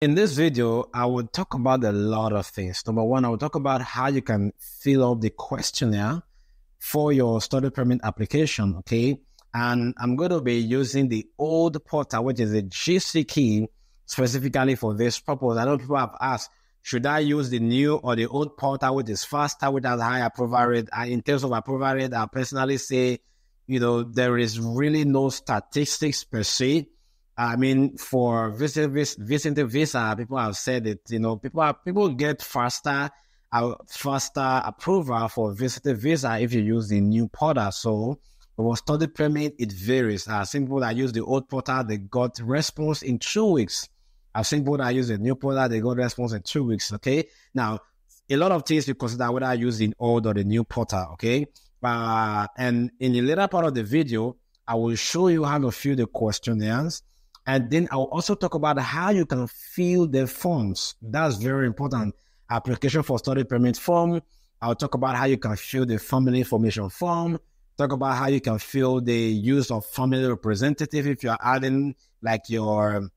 In this video, I will talk about a lot of things. Number one, I will talk about how you can fill out the questionnaire for your study permit application, okay? And I'm going to be using the old portal, which is a GC key, specifically for this purpose. I know people have asked, should I use the new or the old portal, which is faster, which has high approval rate? In terms of approval rate, I personally say, there is really no statistics per se. I mean, for visiting visa, people have said it. People get faster approval for visiting visa if you use the new portal. So for study permit, it varies. Some people that use the old portal, they got response in 2 weeks. I've seen people that use the new portal, they got response in 2 weeks. Okay. Now, a lot of things you consider whether I use the old or the new portal. Okay. And in the later part of the video, I will show you how to fill the questionnaires. And then I'll also talk about how you can fill the forms. That's very important. Application for study permit form. I'll talk about how you can fill the family information form. Talk about how you can fill the use of family representative if you're adding like your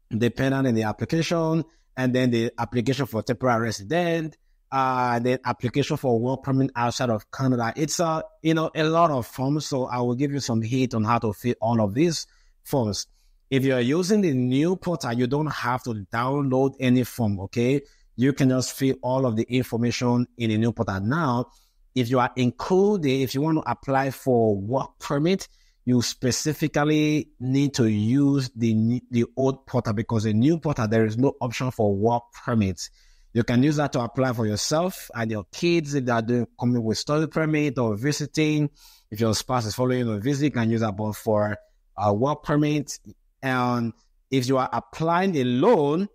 dependent in the application, and then the application for temporary resident, the application for work permit outside of Canada. It's a lot of forms. So I will give you some hint on how to fill all of these forms. If you're using the new portal, you don't have to download any form, okay? You can just fill all of the information in the new portal. Now, if you want to apply for work permit, you specifically need to use the old portal, because the new portal, there is no option for work permits. You can use that to apply for yourself and your kids if they are coming with study permit or visiting. If your spouse is following a visit, you can use that both for work permit. And if you are applying a loan,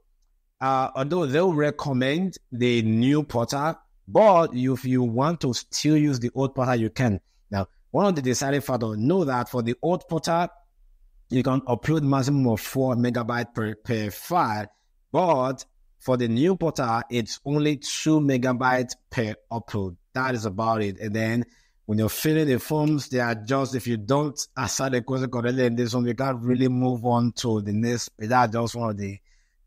although they'll recommend the new portal, but if you want to still use the old portal, you can. Now, one of the deciding factors, know that for the old portal, you can upload maximum of 4 megabytes per file, but for the new portal, it's only 2 megabytes per upload. That is about it. And then when you're filling the forms, they are just, if you don't answer the question correctly in this one, you can't really move on to the next. That's just one of the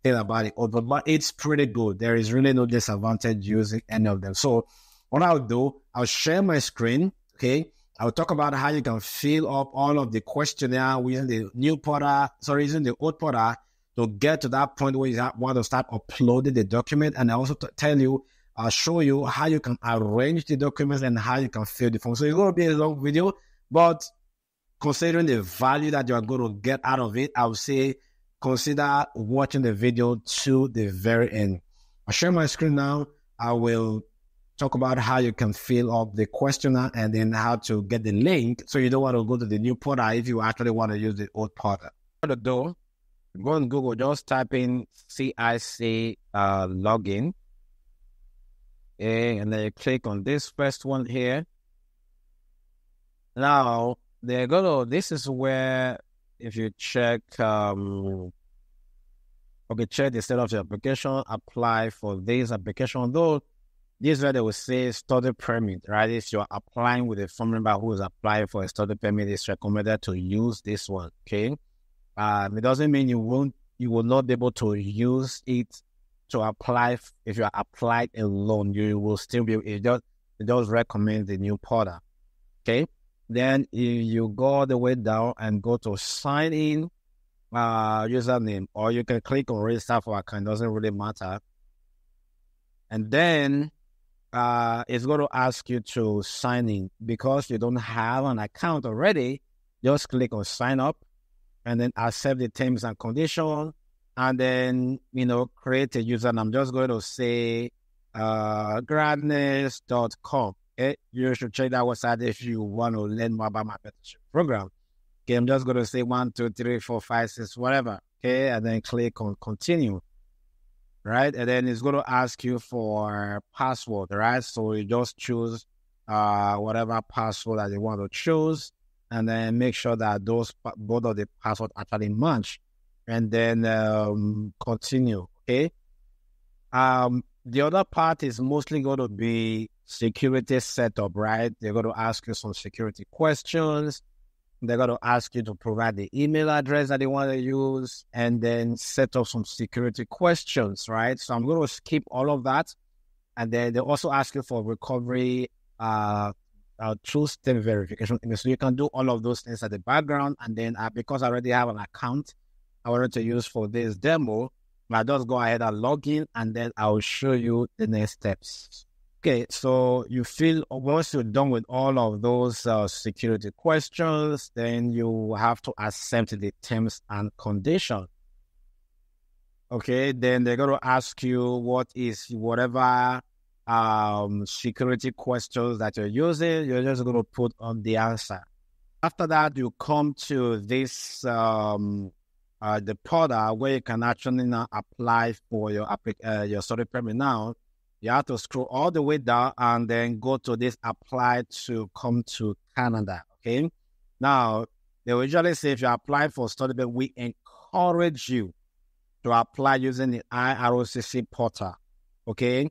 things about it. But it's pretty good. There is really no disadvantage using any of them. So what I'll do, I'll share my screen, okay? I'll talk about how you can fill up all of the questionnaire using the new portal, using the old portal to get to that point where you want to start uploading the document. And I also I'll show you how you can arrange the documents and how you can fill the form. So it's going to be a long video, but considering the value that you're going to get out of it, I would say consider watching the video to the very end. I'll share my screen now. I will talk about how you can fill up the questionnaire and then how to get the link. So you don't want to go to the new portal if you actually want to use the old portal. For the door, go on Google, just type in CIC login. And then you click on this first one here. Now, this is where, if you check, check the state of your application, apply for this application. Though, this is where they will say study permit, right? If you're applying with a family member who is applying for a study permit, it's recommended to use this one, okay? It doesn't mean you will not be able to use it to apply. If you are applied a loan, you will still be, it does recommend the new portal, okay? Then you go all the way down and go to sign in username, or you can click on register for account, doesn't really matter. And then it's going to ask you to sign in. Because you don't have an account already, just click on sign up and then accept the terms and conditions. And then, create a username. I'm just going to say GradNext.com. Okay? You should check that website if you want to learn more about my mentorship program. Okay, I'm just going to say 1, 2, 3, 4, 5, 6, whatever. Okay, and then click on continue. Right? And then it's going to ask you for password, right? So you just choose whatever password that you want to choose, and then make sure that both of the passwords actually match. And then continue, okay? The other part is mostly going to be security setup, right? They're going to ask you some security questions. They're going to ask you to provide the email address that they want to use and then set up some security questions, right? So I'm going to skip all of that. And then they also ask you for recovery, two-step verification. So you can do all of those things at the background. And then because I already have an account I wanted to use for this demo, I'll just go ahead and log in, and then I'll show you the next steps. Okay, so you feel once you're done with all of those security questions, then you have to accept the terms and conditions. Okay, then they're going to ask you what is whatever security questions that you're using. You're just going to put on the answer. After that, you come to this the portal where you can actually now apply for your study permit. Now you have to scroll all the way down and then go to this apply to come to Canada. Okay, now they will usually say if you apply for study permit, we encourage you to apply using the IROCC portal. Okay,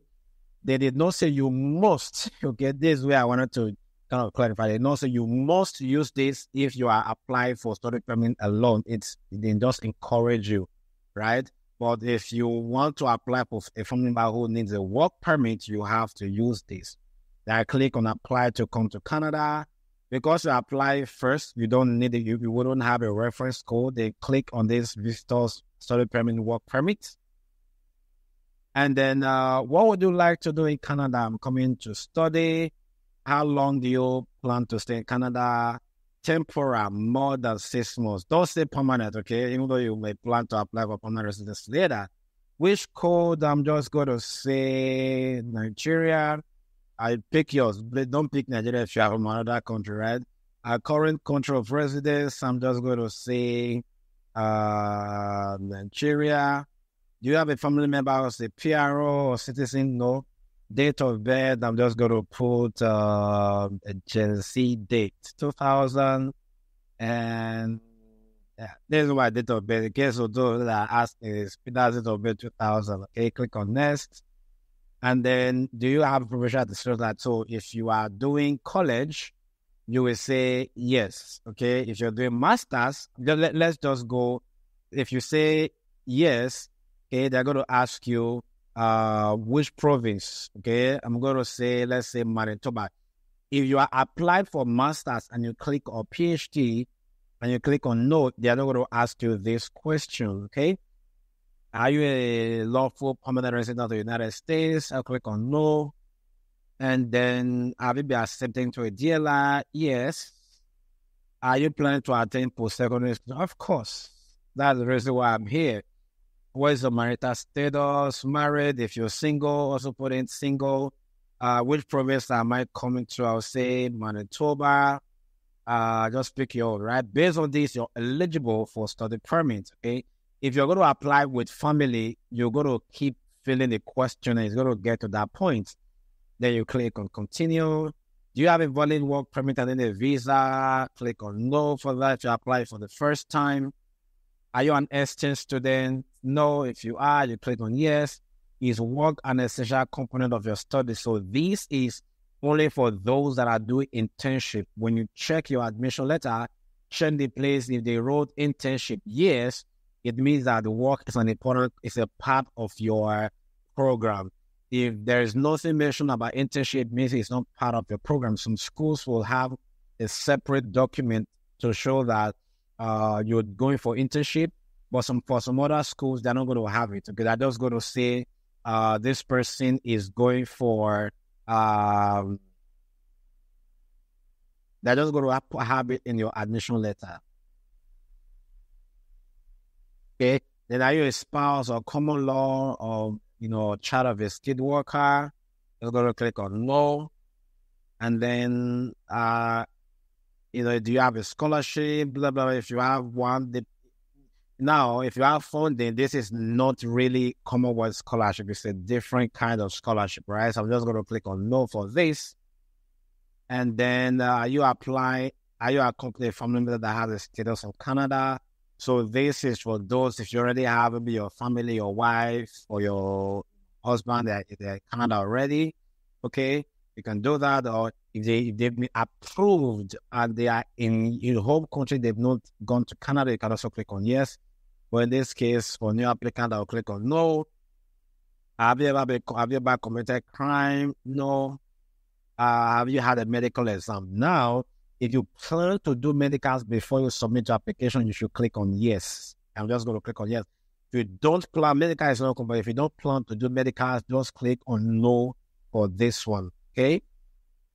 they did not say you must. Okay, this is where I wanted to kind of clarify. They did not say you must use this if you are applying for study permit alone. They just encourage you, right? But if you want to apply for a family member who needs a work permit, you have to use this. Then I click on apply to come to Canada. Because you apply first, you don't need it. You wouldn't have a reference code. They click on this visitor's study permit, work permit. And then what would you like to do in Canada? I'm coming to study. How long do you plan to stay in Canada? Temporary, more than 6 months. Don't say permanent, okay? Even though you may plan to apply for permanent residence later. Which code? I'm just going to say Nigeria. I pick yours. Don't pick Nigeria if you are from another country, right? Our current country of residence, I'm just going to say Nigeria. Do you have a family member who's a PRO or citizen? No. Date of birth, I'm just going to put a Gen Z date, 2000. And yeah, this is my date of birth. In case of those that ask is date of birth 2000. Okay, click on next. And then, do you have professional disclosure that? So if you are doing college, you will say yes. Okay, if you're doing masters, let's just go. If you say yes, okay, they're going to ask you which province. Okay, I'm going to say, let's say Manitoba. If you are applied for masters and you click on PhD and you click on no, they're not going to ask you this question. Okay, are you a lawful permanent resident of the United States? I'll click on no. And then have you been accepted to a DLR? Yes. Are you planning to attend post-secondary school? Of course. That's the reason why I'm here. What is the marital status? Married. If you're single, also put in single. Which province am I coming to? I'll say Manitoba. Just pick your right. Based on this, you're eligible for study permit. Okay. If you're going to apply with family, you're going to keep filling the question and it's going to get to that point. Then you click on continue. Do you have a valid work permit and then a visa? Click on no for that. You apply for the first time. Are you an exchange student? No. If you are, you click on yes. Is work an essential component of your study? So this is only for those that are doing internship. When you check your admission letter, check the place. If they wrote internship, yes, it means that the work is an important, it's a part of your program. If there is nothing mentioned about internship, it means it's not part of your program. Some schools will have a separate document to show that you're going for internship, but for some other schools, they're not going to have it. Okay, they're just going to say this person is going for, they're just going to have it in your admission letter. Okay, then are you a spouse or common law or child of a skilled worker? You're going to click on no. And then, do you have a scholarship? Blah, blah, blah. If you have one, now, if you have funding, this is not really Commonwealth scholarship. It's a different kind of scholarship, right? So I'm just going to click on no for this. And then, are you a family member that has a status in Canada? So this is for those, if you already have maybe your family, your wife, or your husband, they're in Canada already, okay? You can do that. Or if they've been approved and they are in your home country, they've not gone to Canada, you can also click on yes. But in this case, for new applicant, I'll click on no. Have you ever committed crime? No. Have you had a medical exam? Now, if you plan to do medicals before you submit your application, you should click on yes. I'm just going to click on yes. If you don't plan, medical is not but if you don't plan to do medicals, just click on no for this one. Okay?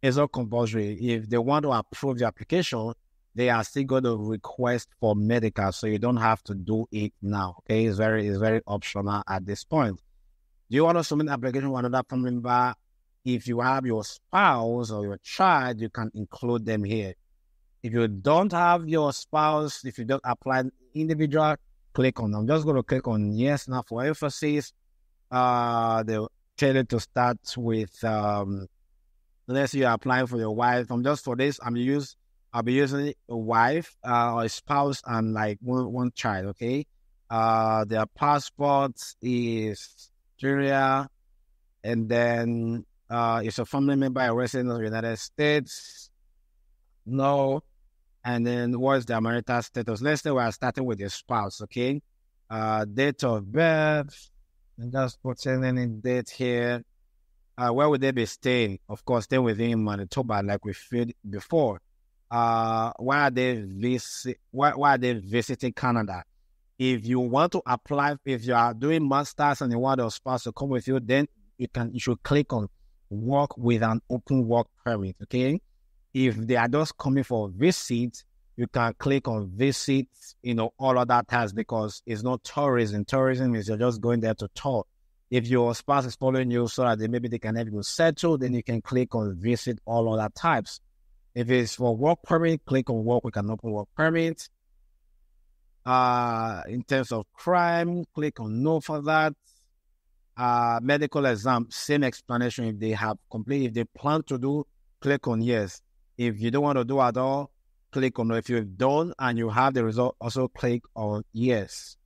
It's not compulsory. If they want to approve the application, they are still going to request for medical, so you don't have to do it now. Okay? It's very optional at this point. Do you want to submit an application to another family member? If you have your spouse or your child, you can include them here. If you don't have your spouse, if you don't apply individual, click on. I'm just going to click on yes now for emphasis. They'll tell you to start with, let's say you're applying for your wife. For this, I'll be using a wife or a spouse and like one child, okay? Their passport is Nigeria, and then it's a family member, a resident of the United States. No. And then what's their marital status? Let's say we are starting with your spouse, okay? Date of birth. And just put in any date here. Where would they be staying? Of course, staying within Manitoba, like we filled before. Why are they visiting Canada? If you want to apply, if you are doing masters and you want your spouse to come with you, then you should click on work with an open work permit, okay? If they are just coming for a visit, you can click on visit, all other tasks, because it's not tourism. Tourism is you're just going there to tour. If your spouse is following you so that maybe they can help you settle, then you can click on visit all other types. If it's for work permit, click on work with an open work permit. In terms of crime, click on no for that. Medical exam, same explanation. If they have complete, if they plan to do, click on yes. If you don't want to do at all, click on no. If you've done and you have the result, also click on yes.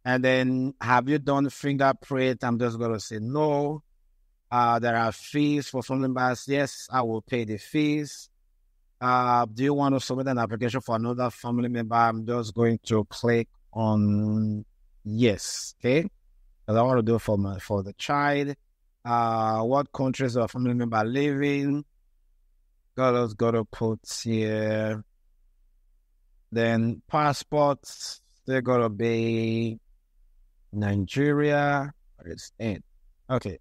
And then, have you done fingerprint? I'm just going to say no. There are fees for family members. Yes, I will pay the fees. Do you want to submit an application for another family member? I'm just going to click on yes, okay? Because I want to do it for the child. What countries does a family member live in? Let's go to put here. Then passports, they're going to be Nigeria. Where is it? Okay.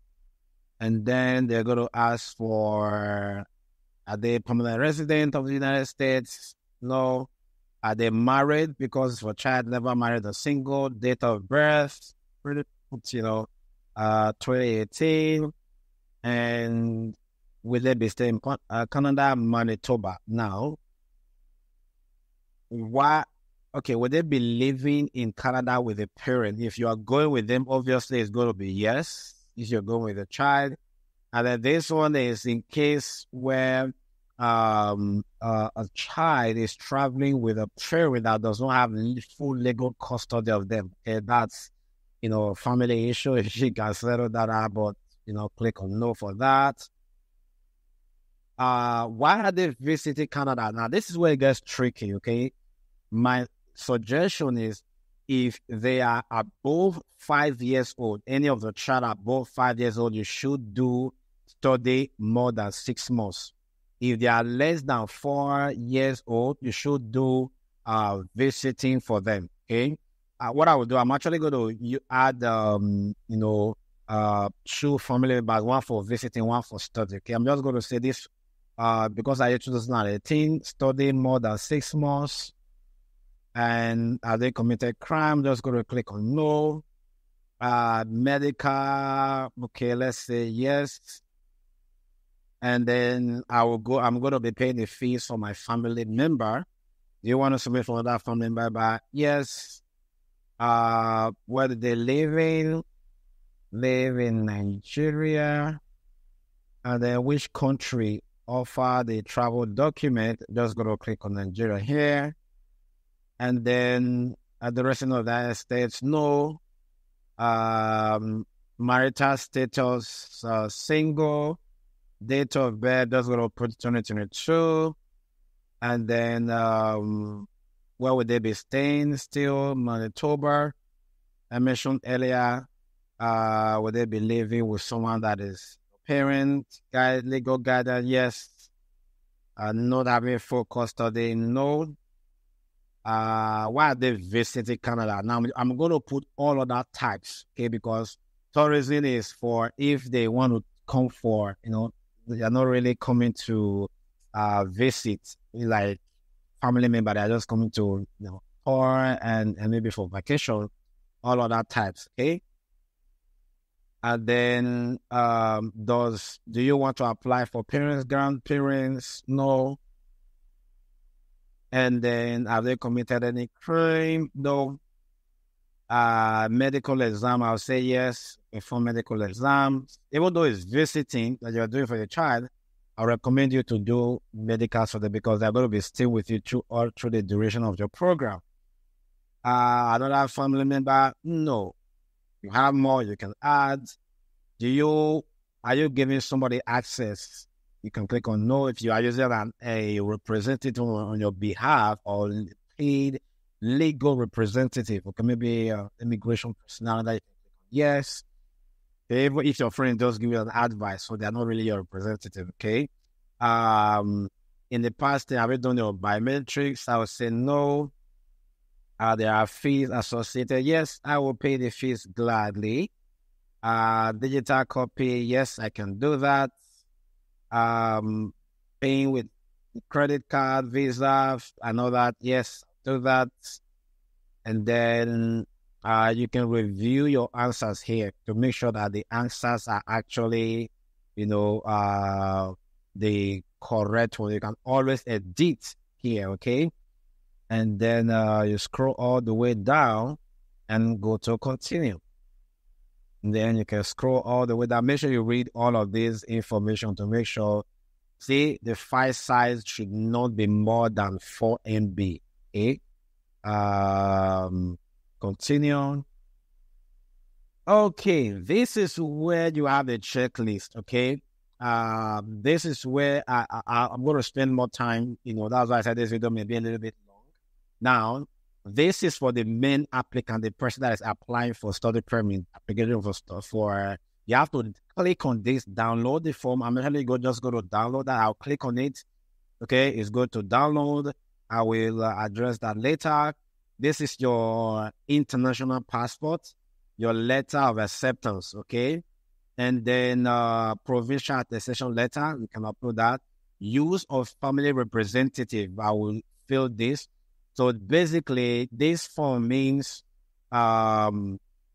And then they're going to ask for, are they permanent resident of the United States? No. Are they married? Because for child never married or single. Date of birth, 2018. And will they be staying in Canada, Manitoba? Now, would they be living in Canada with a parent? If you are going with them, obviously it's going to be yes. If you're going with a child. And then this one is in case where a child is traveling with a parent that does not have full legal custody of them. Okay, that's, a family issue. If she can settle that out, but, click on no for that. Why are they visiting Canada? Now, this is where it gets tricky, okay? My suggestion is if they are above 5 years old, any of the child above 5 years old, you should do study more than 6 months. If they are less than 4 years old, you should do visiting for them, okay? What I will do, I'm actually going to add, 2 family members, one for visiting, one for study, okay? I'm just going to say this because I 2018, study more than 6 months. And are they committed crime? I'm just going to click on no. Medical, okay, let's say yes. And then I'm going to be paying the fees for my family member. Do you want to submit for that family member? Yes. Where do they live in? Live in Nigeria. And then which country offer the travel document? Just going to click on Nigeria here. And then the rest of the United States, no. Marital status, single. Date of birth, just going to put 2022. And then where would they be staying? Still Manitoba. I mentioned earlier, would they be living with someone that is parent, legal guardian? Yes. Not having full custody? No. Why are they visiting Canada? Now, I'm going to put all of that types, okay, because tourism is for if they want to come for, they're not really coming to visit, like family member, they're just coming to, tour and maybe for vacation, all of that types, okay? And then, do you want to apply for parents, grandparents? No. And then, have they committed any crime? No. Medical exam, I'll say yes. Before medical exams, even though it's visiting that you're doing for your child, I recommend you to do medical for them because they're going to be still with you through the duration of your program. Another family member, no. You have more, you can add. Are you giving somebody access? You can click on no if you are using a representative on your behalf or paid legal representative. Okay, maybe immigration personnel that you can click on yes. Even if your friend does give you an advice, so they're not really your representative, okay? In the past, have you done your biometrics? I would say no. There are fees associated. Yes, I will pay the fees gladly. Digital copy, yes, I can do that. Paying with credit card, Visa, I know that, yes, do that. And then you can review your answers here to make sure that the answers are actually, the correct one. You can always edit here, okay? And then you scroll all the way down and go to continue. And then you can scroll all the way down. Make sure you read all of this information to make sure. See, the file size should not be more than 4 MB. Okay? Continue. Okay, this is where you have a checklist, okay? This is where I'm going to spend more time. That's why I said this video may be a little bit long. Now, this is for the main applicant, the person that is applying for study permit, application for you have to click on this, download the form. I'm actually just go to download that. I'll click on it. Okay, it's going to download. I will address that later. This is your international passport, your letter of acceptance, okay? And then provincial attestation letter, you can upload that. Use of family representative, I will fill this. So basically, this form means I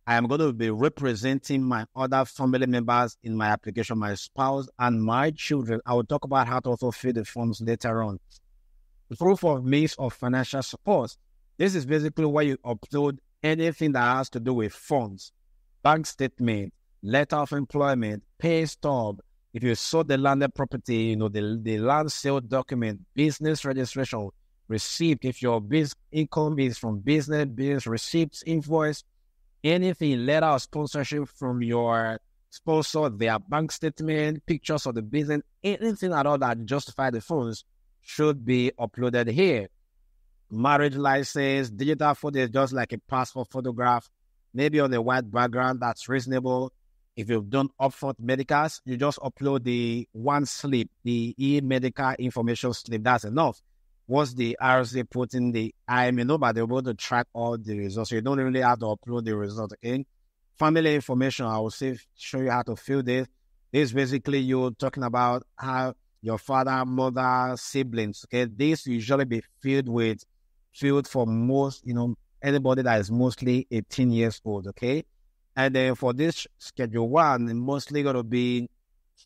am going to be representing my other family members in my application, my spouse and my children. I will talk about how to also fill the forms later on. Proof of means of financial support. This is basically where you upload anything that has to do with funds, bank statement, letter of employment, pay stub. If you sold the landed property, the land sale document, business registration, receipt. If your income is from business receipts, invoice, anything, letter of sponsorship from your sponsor, their bank statement, pictures of the business, anything at all that justify the funds should be uploaded here. Marriage license, digital photo is just like a passport photograph, maybe on a white background, that's reasonable. If you've done upfront medicals, you just upload the one slip, the e-medical information slip, that's enough. Once the RC put in the IMM number, they're able to track all the results. So you don't really have to upload the result, okay? Family information, I will show you how to fill this. This is basically you talking about how your father, mother, siblings, okay? This usually be filled for most, anybody that is mostly 18 years old, okay? And then for this schedule 1, it's mostly going to be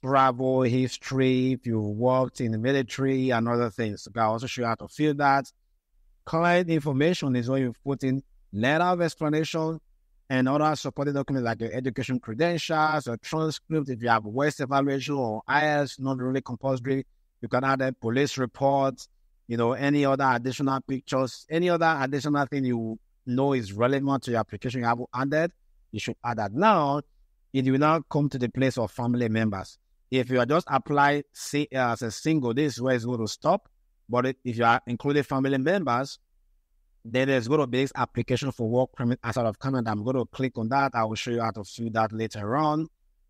travel history, if you worked in the military and other things. Okay, I'll also show you how to fill that. Client information is when you put in letter of explanation and other supporting documents like your education credentials or transcript. If you have West evaluation or IELTS, not really compulsory, you can add a police report, any other additional pictures, any other additional thing you know is relevant to your application you have added, you should add that. Now, it will now come to the place of family members. If you are just apply as a single, this is where it's going to stop. But if you are including family members, then there's going to be this application for work permit outside of Canada. I'm going to click on that. I will show you how to fill that later on.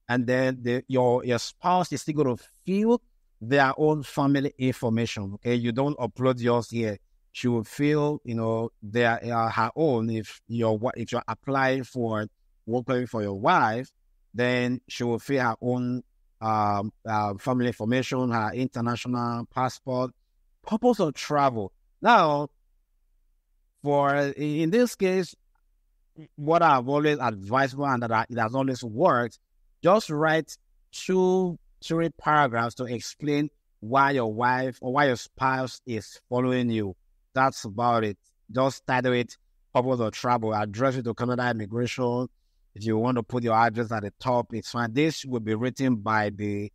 And then your spouse is still going to fill their own family information. Okay, you don't upload yours here. She will fill, her own. If you're applying for work permit for your wife, then she will fill her own family information, her international passport, purpose of travel. Now, in this case, what I've always advised and that it has always worked, just write 2-3 paragraphs to explain why your wife or why your spouse is following you. That's about it. Just title it purpose of travel, address it to Canada Immigration. If you want to put your address at the top, it's fine. This will be written by the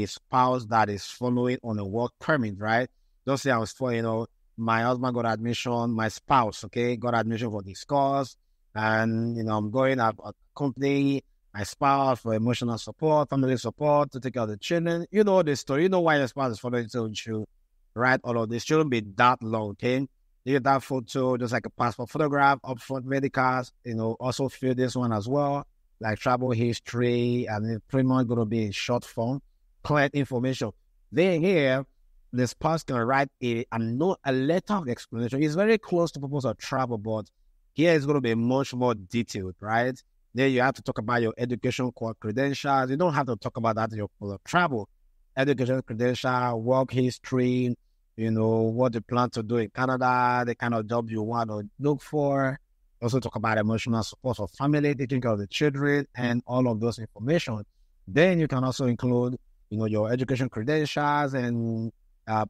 spouse that is following on a work permit, right? Just say I was for, my husband got admission, my spouse, got admission for this course, and, I'm going to accompany my spouse for emotional support, family support, to take care of the children. You know the story. You know why your spouse is following you, right? All of this shouldn't be that long, okay? You get that photo, just like a passport photograph, upfront medicals, also fill this one as well, like travel history, and it's pretty much going to be in short form, client information. Then here, the spouse can write a letter of explanation. It's very close to purpose of travel, but here it's going to be much more detailed, right? Then you have to talk about your education credentials. You don't have to talk about that in your travel. Education credential, work history, what you plan to do in Canada, the kind of job you want to look for. Also talk about emotional support for family, taking care of the children, and all of those information. Then you can also include, your education credentials and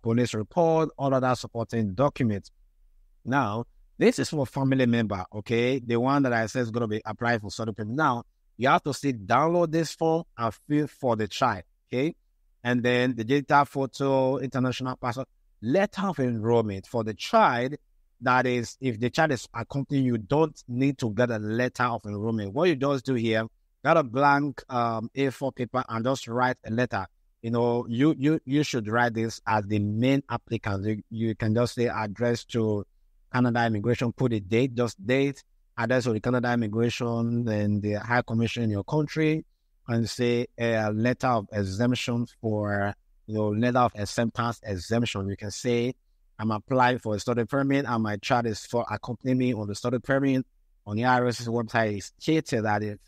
police report, all of that supporting documents. Now, this is for family member, okay? The one that I said is going to be applied for study permit. Now, you have to download this form and fill for the child, okay? And then the digital photo, international passport, letter of enrollment for the child. That is, if the child is accompanying you, don't need to get a letter of enrollment. What you just do here, got a blank A4 paper and just write a letter. You should write this as the main applicant. You can just say address to Canada Immigration, put a date, just date, address to the Canada Immigration and the High Commission in your country, and say a letter of exemption for, letter of acceptance exemption. You can say, I'm applying for a study permit and my child is for accompanying me on the study permit. On the IRS's website, it's stated that if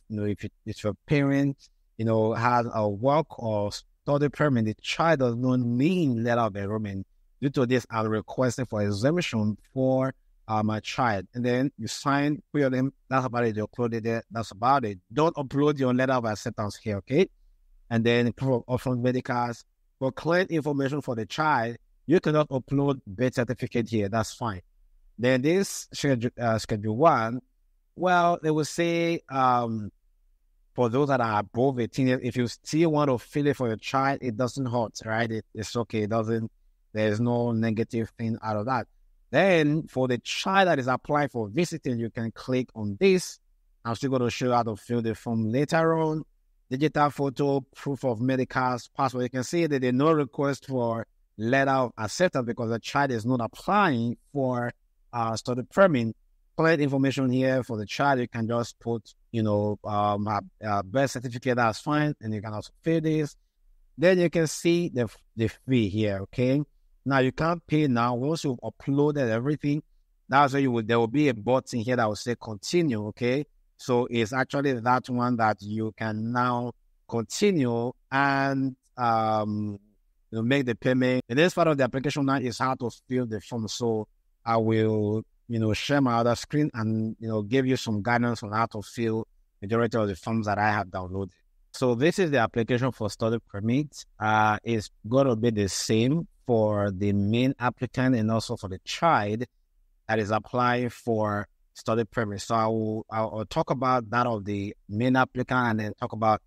your parent, has a work or study permit, the child does not need letter of enrollment. Due to this, I'm requesting for exemption for my child. And then you sign, put your name, that's about it. You upload it there, that's about it. Don't upload your letter of acceptance here, okay? And then proof of upfront medicals. For client information for the child, you cannot upload birth certificate here, that's fine. Then this schedule 1, well, they will say, for those that are above 18, if you still want to fill it for your child, it doesn't hurt, right? It's okay. There's no negative thing out of that. Then for the child that is applying for visiting, you can click on this. I'm still going to show you how to fill the form later on. Digital photo, proof of medicals, passport. You can see that there's no request for letter of acceptance because the child is not applying for study permit. Client information here for the child, you can just put, birth certificate, that's fine, and you can also fill this. Then you can see the fee here, okay? Now you can't pay now. Once you've uploaded everything, that's where there will be a button here that will say continue, okay? So it's actually that one that you can now continue and make the payment. The next part of the application now is how to fill the form. So I will share my other screen and, give you some guidance on how to fill majority of the forms that I have downloaded. So this is the application for study permit. It's going to be the same for the main applicant and also for the child that is applying for study permit. So I'll talk about that of the main applicant and then talk about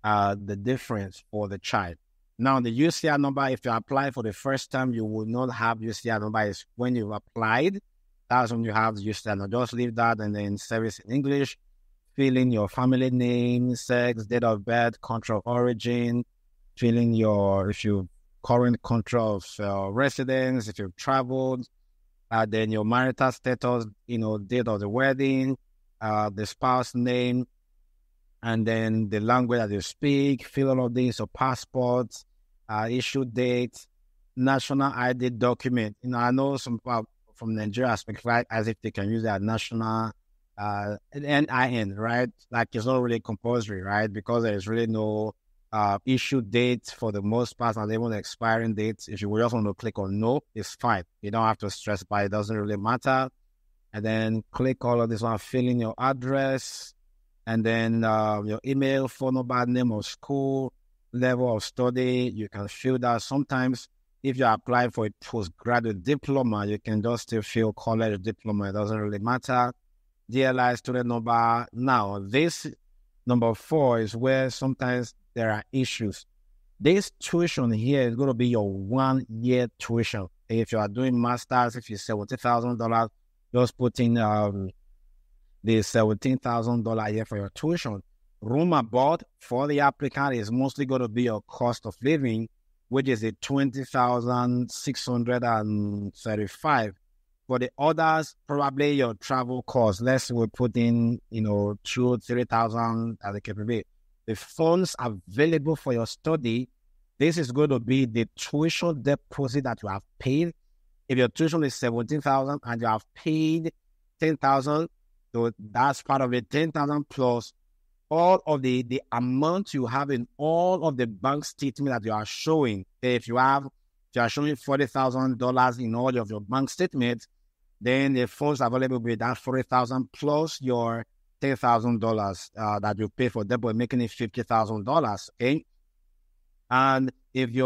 the difference for the child. Now, the UCR number, if you apply for the first time, you will not have UCR number. It's when you've applied. That's when you have the UCR number. Just leave that and then service in English. Fill in your family name, sex, date of birth, country of origin, fill in if you current country of residence, if you've traveled, then your marital status, date of the wedding, the spouse name, and then the language that you speak, fill all of these, your passports, issue date, national ID document. I know some people from Nigeria speak like as if they can use their national NIN, right? Like it's not really compulsory, right? Because there's really no issue date for the most part, and even expiring dates. If you just want to click on no, it's fine. You don't have to stress about it. It doesn't really matter. And then click all of this one, fill in your address, and then your email, phone number, name of school, level of study. You can fill that. Sometimes if you apply for a postgraduate diploma, you can just still fill college diploma. It doesn't really matter. DLI student number. Now, this number 4 is where sometimes there are issues. This tuition here is going to be your 1-year tuition. If you are doing masters, if you say $70,000, just put in the $17,000 a year for your tuition. Room and board for the applicant is mostly going to be your cost of living, which is a $20,635. For the others, probably your travel costs. Let's say we put in, 2,000-3,000 as it can be. The funds available for your study, this is going to be the tuition deposit that you have paid. If your tuition is $17,000 and you have paid $10,000, so that's part of it, $10,000 plus all of the amount you have in all of the bank statements that you are showing. If you are showing $40,000 in all of your bank statements, then the funds available will be that $40,000 plus your $10,000 that you pay for deposit, making it $50,000. Okay, and if you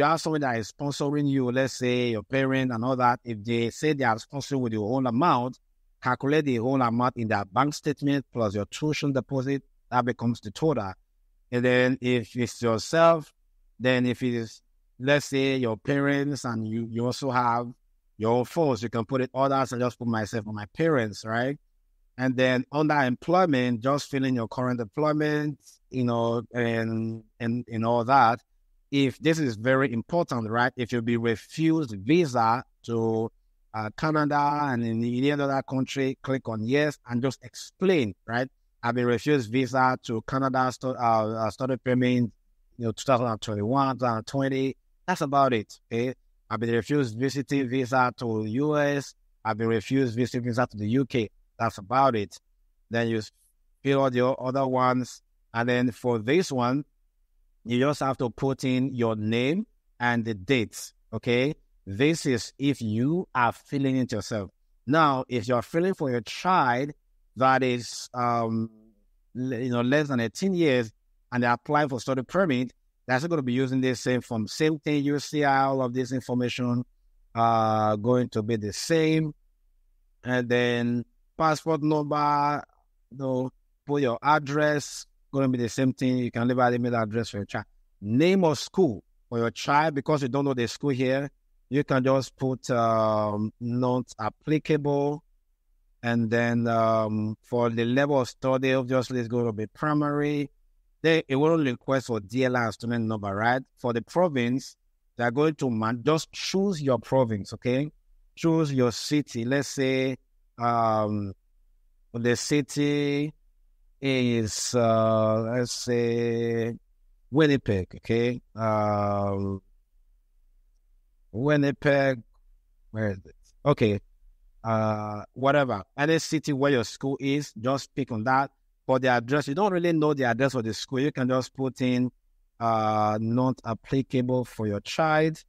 have someone that is sponsoring you, let's say your parent and all that, if they say they are sponsoring with your whole amount, calculate the whole amount in their bank statement plus your tuition deposit. That becomes the total. And then if it's yourself, then if it is, let's say your parents and you also have your own funds, you can put it others and just put myself or my parents, right? And then under employment, just fill in your current employment, and all that. If this is very important, right? If you be refused visa to Canada and in any other country, click on yes and just explain, right? I've been refused visa to Canada, study permit, 2021, 2020. That's about it. Okay, I've been refused visiting visa to US. I've been refused visiting visa to the UK. That's about it. Then you fill all the other ones, and then for this one, you just have to put in your name and the dates. Okay, this is if you are filling it yourself. Now, if you're filling for your child that is less than 18 years and they apply for study permit, that's going to be using the same form. Same thing, you see all of this information going to be the same. And then passport number, put your address, going to be the same thing. You can leave an email address for your child. Name of school for your child, because you don't know the school here, you can just put not applicable. And then for the level of study, obviously it's going to be primary. Then it will request for DLI student number, right? For the province, they're going to just choose your province, okay? Choose your city. Let's say the city is, let's say, Winnipeg, okay? Winnipeg, where is it? Okay. Whatever, any city where your school is, just pick on that. For the address, you don't really know the address of the school, you can just put in not applicable for your child.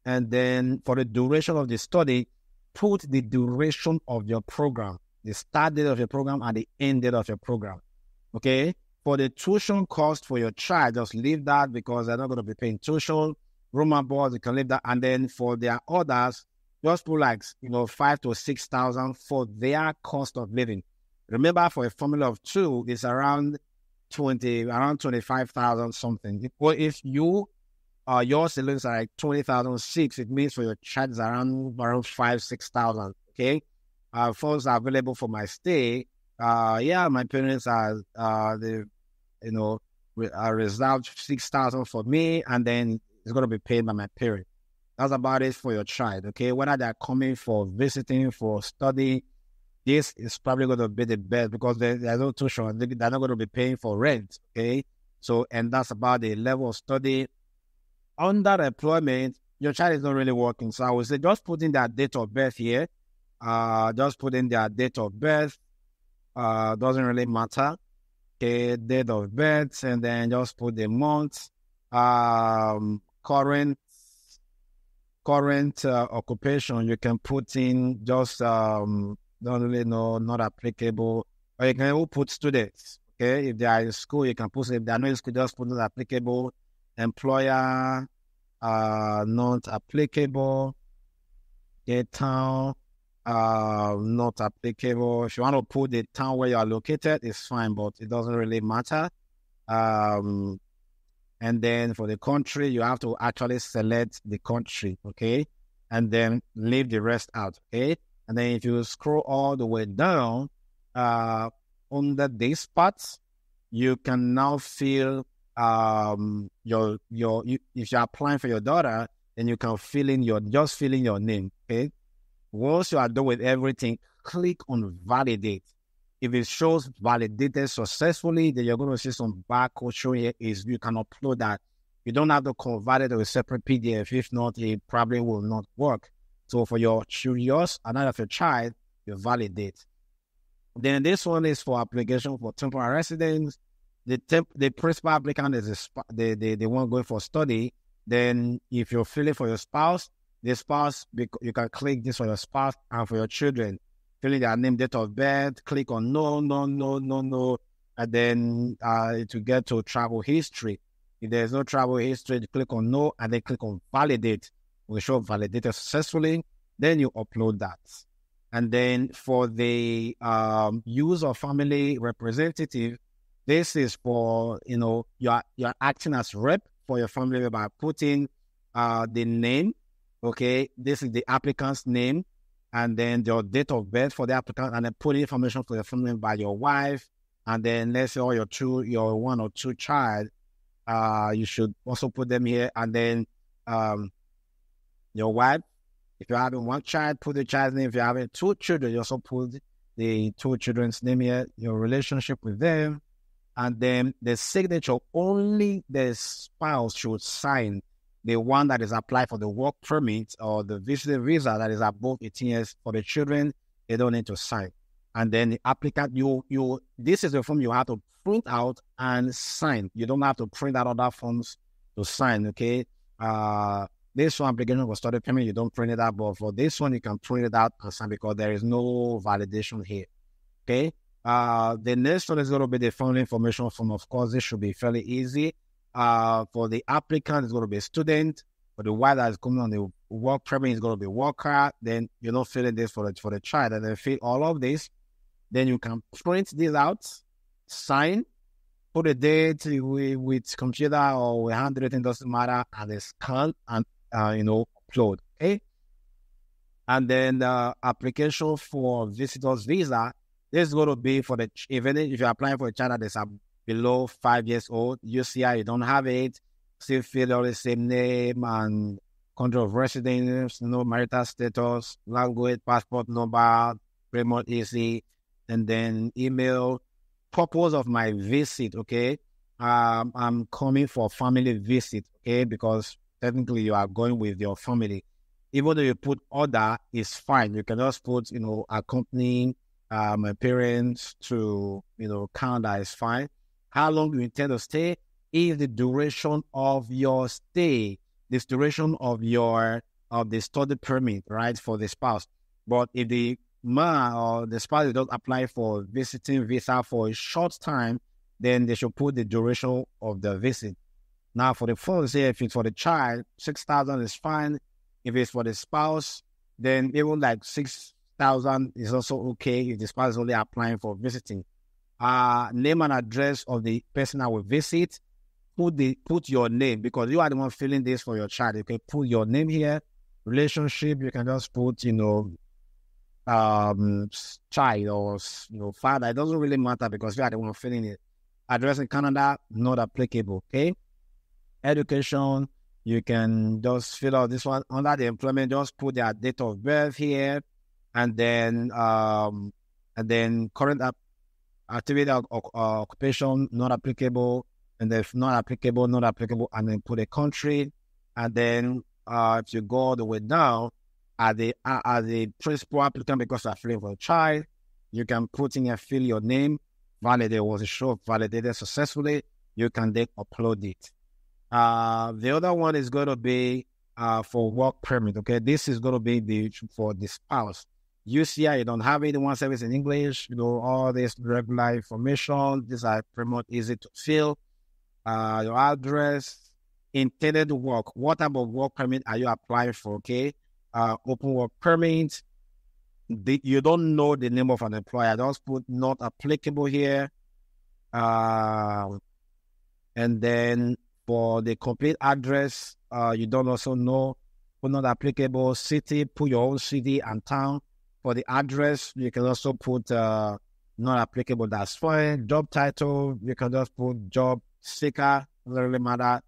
And then for the duration of the study, put the duration of your program, the start date of your program and the end date of your program. Okay, for the tuition cost for your child, just leave that because they're not going to be paying tuition. Room and board, you can leave that. And then for their others, just put like, 5,000 to 6,000 for their cost of living. Remember, for a formula of 2, it's around 25,000 something. Or if your savings are like 20,006, it means for your child is around 5,000-6,000. Okay, funds are available for my stay. My parents are I reserved 6,000 for me, and then it's going to be paid by my parent. That's about it for your child, okay? Whether they're coming for visiting, for study, this is probably going to be the best because there's no tuition. They're not going to be paying for rent, okay? So, and that's about the level of study. Under employment, your child is not really working. So I would say just put in their date of birth here. Just put in their date of birth. Doesn't really matter. Okay, date of birth, and then just put the month. Current occupation, you can put in just don't really know, not applicable. Or you can even put students. Okay, if they are in school, you can put, if they are not in school, just put not applicable. Employer, not applicable. Okay, town, not applicable. If you want to put the town where you are located, it's fine, but it doesn't really matter. And then for the country, you have to actually select the country, okay? And then leave the rest out, okay? And then if you scroll all the way down, under this part, you can now fill if you're applying for your daughter, then you can fill in your name, okay? Once you are done with everything, click on validate. If it shows validated successfully, then you're going to see some barcode showing here is you can upload that. You don't have to convert it to a separate PDF. If not, it probably will not work. So for yours and that of your child, you validate. Then this one is for application for temporary residence. The principal applicant is the one going for study. Then if you're filling for your spouse, the spouse, you can click this for your spouse and for your children. Fill in their name, date of birth, click on no, and then to get to travel history. If there's no travel history, click on no, and then click on validate. We show validated successfully, then you upload that. And then for the use of family representative, this is for, you're acting as rep for your family by putting the name, okay? This is the applicant's name, and then your date of birth for the applicant, and then put information for your family by your wife, and then let's say your one or two child, you should also put them here, and then your wife. If you're having one child, put the child's name. If you're having two children, you also put the two children's name here, your relationship with them, and then the signature, only the spouse should sign. The one that is applied for the work permit or the visitor visa that is above 18 years. For the children, they don't need to sign. And then the applicant, this is the form you have to print out and sign. You don't have to print out other forms to sign, okay? This one, application for study permit, you don't print it out, but for this one, you can print it out and sign because there is no validation here, okay? The next one is going to be the family information form. Of course, this should be fairly easy. For the applicant, it's going to be a student. For the wife that is coming on the work permit, it's going to be worker. Then you're not filling this for the child, and then fill all of this. Then you can print this out, sign, put a date with computer or with handwritten, doesn't matter, and then scan and upload. Okay. And then the application for visitor's visa, this is going to be for even if you're applying for a child that is below 5 years old, UCI, you don't have it, still fill all the same name and country of residence, marital status, language, passport number, remote easy, and then email. Purpose of my visit, okay? I'm coming for family visit, okay? Because technically you are going with your family. Even though you put other, it's fine. You can just put, accompanying my parents to, Canada is fine. How long you intend to stay is the duration of your stay, this duration of the study permit, right, for the spouse. But if the man or the spouse does apply for visiting visa for a short time, then they should put the duration of the visit. Now, for the phone, say if it's for the child, 6,000 is fine. If it's for the spouse, then even like 6,000 is also okay if the spouse is only applying for visiting. Name and address of the person that will visit. Put your name because you are the one filling this for your child. You can put your name here. Relationship, you can just put, child or father. It doesn't really matter because you are the one filling it. Address in Canada, not applicable, okay? Education, you can just fill out this one. Under the employment, just put their date of birth here, and then current activity or occupation, not applicable, and if not applicable, not applicable, and then put a country, and then if you go all the way down, as the principal applicant, because I'm filling for a child, you can put in and fill your name, validate, was it show validated successfully, you can then upload it. The other one is going to be for work permit, okay? This is going to be for the spouse. UCI, you don't have anyone service in English, all this regular information. These are pretty much easy to fill. Your address, intended work. What type of work permit are you applying for, okay? Open work permit. You don't know the name of an employer. Just put not applicable here. And then for the complete address, you don't also know. Put not applicable. City, put your own city and town. For the address, you can also put not applicable. That's fine. Job title, you can just put job seeker. Doesn't really matter.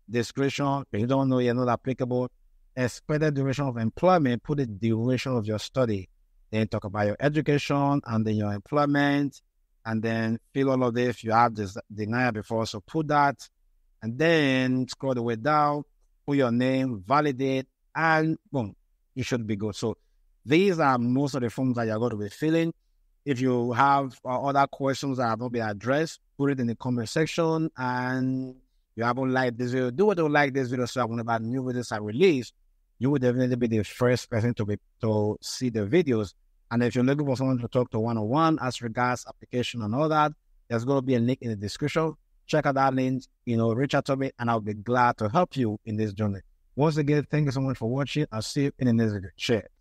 Description, if you don't know, you're not applicable. Expected duration of employment, put the duration of your study. Then talk about your education and then your employment, and then fill all of this. You have this denial before, so put that, and then scroll the way down, put your name, validate, and boom, you should be good. So these are most of the forms that you're going to be filling. If you have other questions that have not been addressed, put it in the comment section. And you haven't liked this video, do what you like this video, so that whenever new videos are released, you will definitely be the first person to see the videos. And if you're looking for someone to talk to one-on-one as regards application and all that, there's going to be a link in the description. Check out that link, reach out to me, and I'll be glad to help you in this journey. Once again, thank you so much for watching. I'll see you in the next video. Share.